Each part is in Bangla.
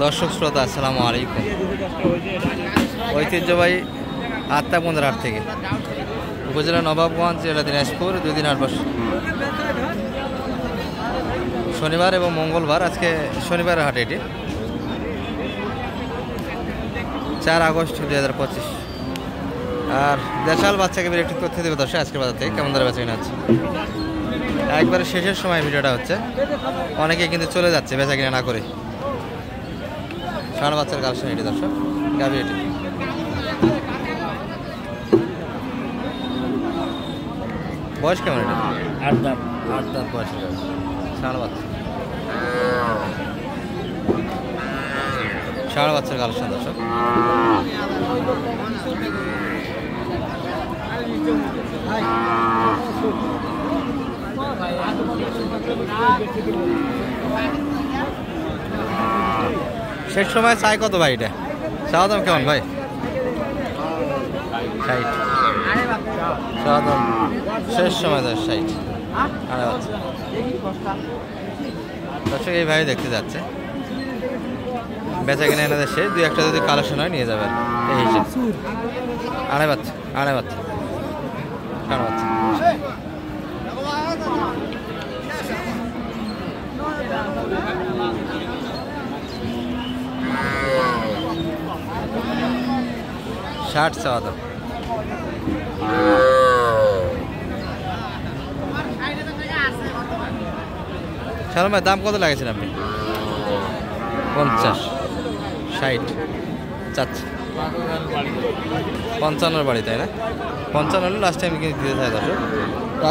দর্শক শ্রোতা আসসালামু আলাইকুম। ঐতিহ্যবাহী আত্মাকুন্দার হাট থেকে উপজেলা নবাবগঞ্জ, জেলা দিনাজপুর, 2 দিন 8 বছর, শনিবার এবং মঙ্গলবার। আজকে শনিবারের হাট, এটি 4 আগস্ট 2025। আর দেশাল বাচ্চাকে একটু তথ্য দেবে দর্শক আজকের বাজার থেকে কেমন দরে বেচা কিনা হচ্ছে। একবারে শেষের সময় ভিডিওটা হচ্ছে, অনেকে কিন্তু চলে যাচ্ছে বেচা কিনা না করে। ষাঁড় বাচ্চার কালেকশন এটি দর্শক, গাভী এটি। বয়স কেমন এটা? 8 দাঁত বয়সের গাভী, ষাঁড় বাচ্চা। ষাঁড় বাচ্চার কালেকশন দর্শক। শেষ সময় চাই কত ভাই? এটা চাওয়া দাম কেমন ভাই? 60। চাওয়া দাম শেষ সময় 60। দর্শক এই ভাই দেখতে যাচ্ছে, বেচা কিনে এনে দেশে 2-1টা যদি কালেকশন হয় নিয়ে যাবে এই হিসেবে। আড়াই বাচ্চা 60 চাওয়া দাম। সালাম ভাই, দাম কত লাগেছেন আপনি? 50, 60 চাচ্ছে। 55 বাড়ি, তাই না? 55 হলে লাস্ট টাইম কিন্তু দিতে চাই দর্শক।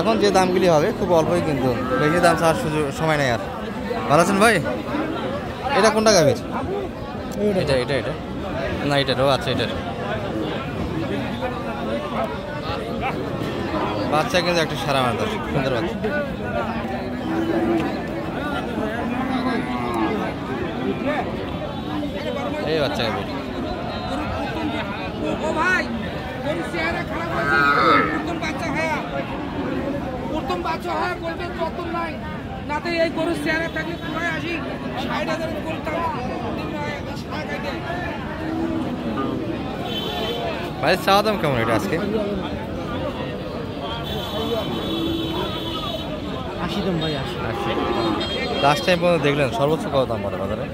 এখন যে দামগুলি হবে খুব অল্পই, কিন্তু বেশি দাম চাওয়ার সুযোগ সময় নেই আর। ভালো আছেন ভাই? এটা কোনটা গাভীর? এটা না, এটারও আচ্ছা। এটার বাচ্চা কিন্তু একটা সারা মার দর্শক, সুন্দর বাচ্চা। এই বাচ্চা গাভীর প্রথম বাচ্চা হয় গোল্ডেন প্রথম নাই নাতে এই গরুর চেহারা থাকলে পুরাই আসি 60,000 বলতাম। ভাই চাওয়া দাম কেমন এটা আজকে? 80 দাম ভাই, 80। লাস্ট টাইম পর্যন্ত দেখলেন সর্বোচ্চ কত দাম বলে বাজারে?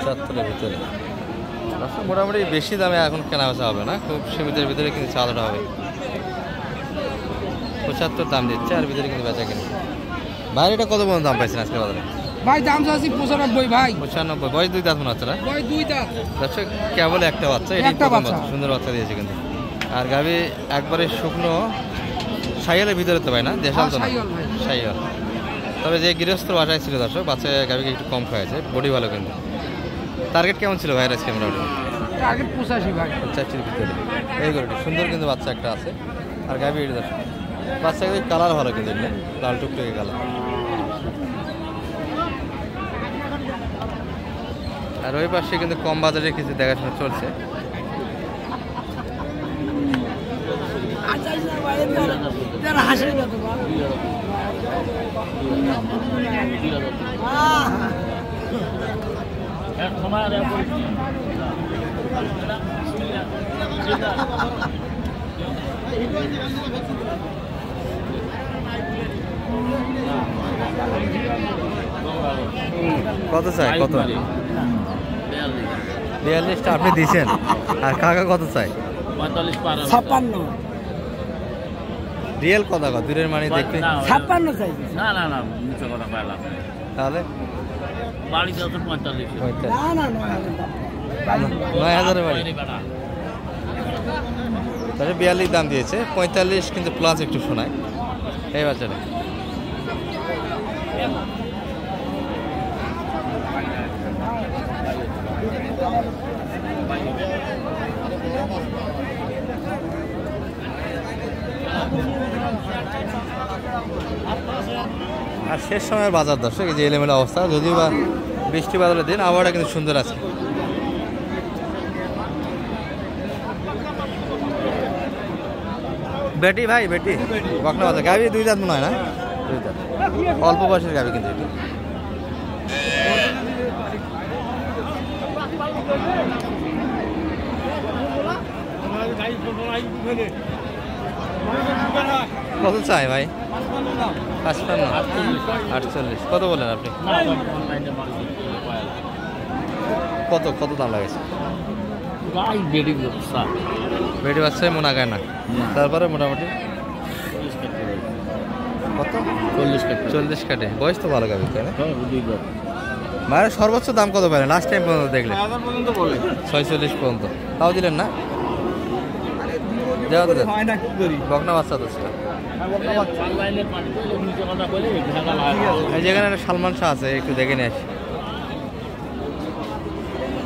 75-এর ভিতরে। মোটামুটি বেশি দামে এখন কেনা বেচা হবে না, খুব সীমিতের ভিতরে কিন্তু চালাটা হবে। 75 দাম দিচ্ছে, আর ভিতরে কিন্তু বেচা কিনে। ভাই এটা কত পর্যন্ত দাম পাইছেন আজকে বাজারে? ভাই দাম চাচ্ছি 95 ভাই। 95। বয়স 2 দাঁত মনে হচ্ছে না? বয়স 2 দাঁত। আচ্ছা, কেবল একটা বাচ্চা, এটাই প্রথম বাচ্চা। সুন্দর বাচ্চা দিয়েছে কিন্তু। আর গাভী একবারে শুকনো সাইয়ালের ভিতরে তো ভাই না, দেশাল তো না? সাইয়াল। তবে যে গৃহস্থ বাসায় ছিল দর্শক, বাচ্চা গাভীকে একটু কম খাওয়াছে, বডি ভালো কিন্তু। টার্গেট কেমন ছিল ভাইয়ের আজকে? আমরা টার্গেট 85 ভাই। 85-এর ভিতরে এই গরুটি সুন্দর কিন্তু বাচ্চা একটা আছে। আর গাভী এটি দর্শক, বাচ্চা গাভীর কালার ভালো কিন্তু, এগুলো লাল টুকটুকে কালার। আর ওই পাশে কিন্তু কম বাজারে কিছু দেখাশোনা চলছে। কত চাই? কত? 42টা আপনি দিয়েছেন, আর কাকা কত চাই? 56। রিয়েল কথা কত দূরের মানে দেখতে? 56 চাই। না নিচে কথা পাইলাম। তাহলে বাড়িতে তো 45। না 9,000 বাড়ি, তাহলে 42 দাম দিয়েছে। 45 কিন্তু প্লাস একটু শোনায় এই বাচ্চাটা। আর শেষ সময়ের বাজার দর্শক, এই যে এলোমেলো অবস্থা, যদিও বা বৃষ্টি বাদলের দিন, আবহাওয়াটা কিন্তু সুন্দর আছে। বেটি ভাই, বেটি বকনা বাজার গাভি 2 দাঁত মনে হয় না? 2 দাঁত, অল্প বয়সের গাভি কিন্তু এটি। কত চাই ভাই? 55, 48। কত বলেন আপনি? কত কত দাম লাগেছে? গাই বেড়ি ব্যবসা বেটি বাচ্চায় মনে আগায় না, তারপরে মোটামুটি কত? 40 কাটে। বয়স তো ভালো গাবি, তাই না? মায়ের সর্বোচ্চ দাম কত পারেন লাস্ট টাইম পর্যন্ত দেখলে? 46 পর্যন্ত। তাও দিলেন না? দেওয়া তো দেন। বকনা বাচ্চা তো সেটা। এই যেখানে একটা সালমান শাহ আছে, একটু দেখে নিয়ে আসি।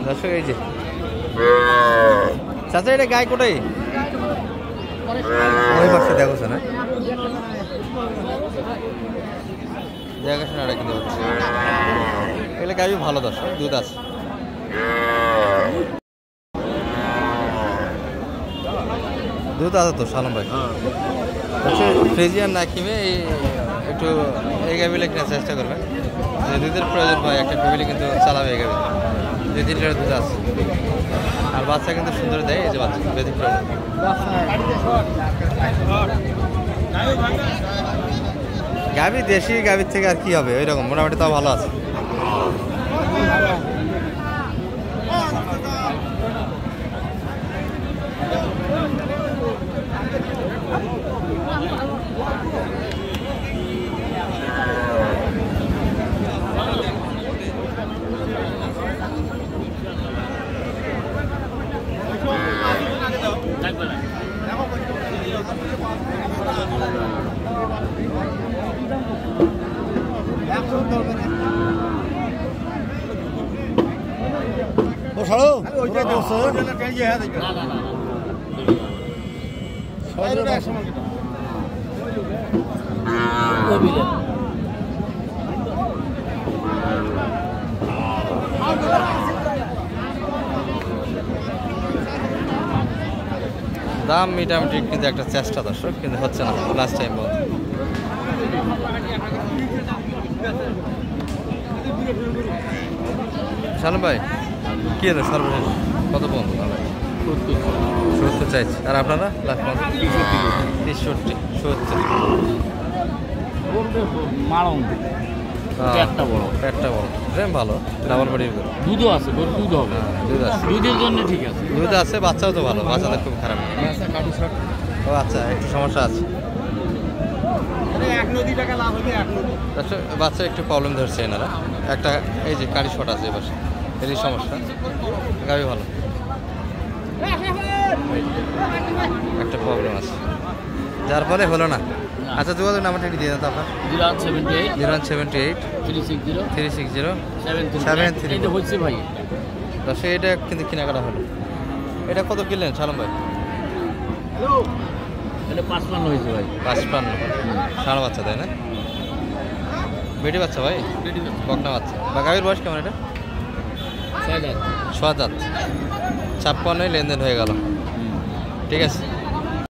দর্শক এই যে চাচা, এটা গায়ে কোটাই ওই পাশে দেখো না, দেখাশোনা এটা কিন্তু হচ্ছে। এগুলো গাবি ভালো, দর্শক দুধ আছে। দুধ আছে তো সালাম ভাই। হচ্ছে ফ্রিজিয়ান না কিনে একটু এই গাবিলে কেনার চেষ্টা করবেন। যে দুধের প্রয়োজন হয়, একটা ফ্যামিলি কিন্তু চালাবে এই গাবি। 2-3 লিটার দুধ আছে, আর বাচ্চা কিন্তু সুন্দর দেয়। এই যে বাচ্চা ব্যতিক্রম গাবি, দেশি গাবির থেকে আর কি হবে, ওই রকম মোটামুটি তাও ভালো আছে। দাম মোটামুটি কিন্তু একটা চেষ্টা, দর্শক কিন্তু হচ্ছে না লাস্ট টাইম বল। সালাম ভাই, কি হলো সর্বশেষ কত পর্যন্ত? 70 চাইছি। আর আপনারা লাস্ট 63, 70। একটা বড় পেটটা বড়, ফ্রেম ভালো, ডাবল বডির করে। দুধও আছে, দুধ হবে। দুধ আছে, দুধের জন্য ঠিক আছে। দুধ আছে, বাচ্চাও তো ভালো, বাচ্চাদের খুব খারাপ না। ও আচ্ছা, একটু সমস্যা আছে, বাচ্চা একটু প্রবলেম ধরছে এনারা। একটা এই যে কারি শট আছে এবার, এরই সমস্যা। গাবি ভালো, একটা প্রবলেম আছে, যার ফলে হলো না। আচ্ছা, যোগাযোগ নাম্বারটা একটু দিয়ে দেন তো আপনার। 0178 360 73 হচ্ছে ভাই। দশ। এটা কিন্তু কেনাকাটা হলো। এটা কত কিনলেন সালাম ভাই? এটা 55 হয়েছে ভাই। 55 ষাঁড় বাচ্চা, তাই না? বেটি বাচ্চা ভাই, বকনা বাচ্চা। বা গাভীর বয়স কেমন এটা? 6 দাঁত। 6 দাঁত। 56 লেনদেন হয়ে গেল। ঠিক আছে।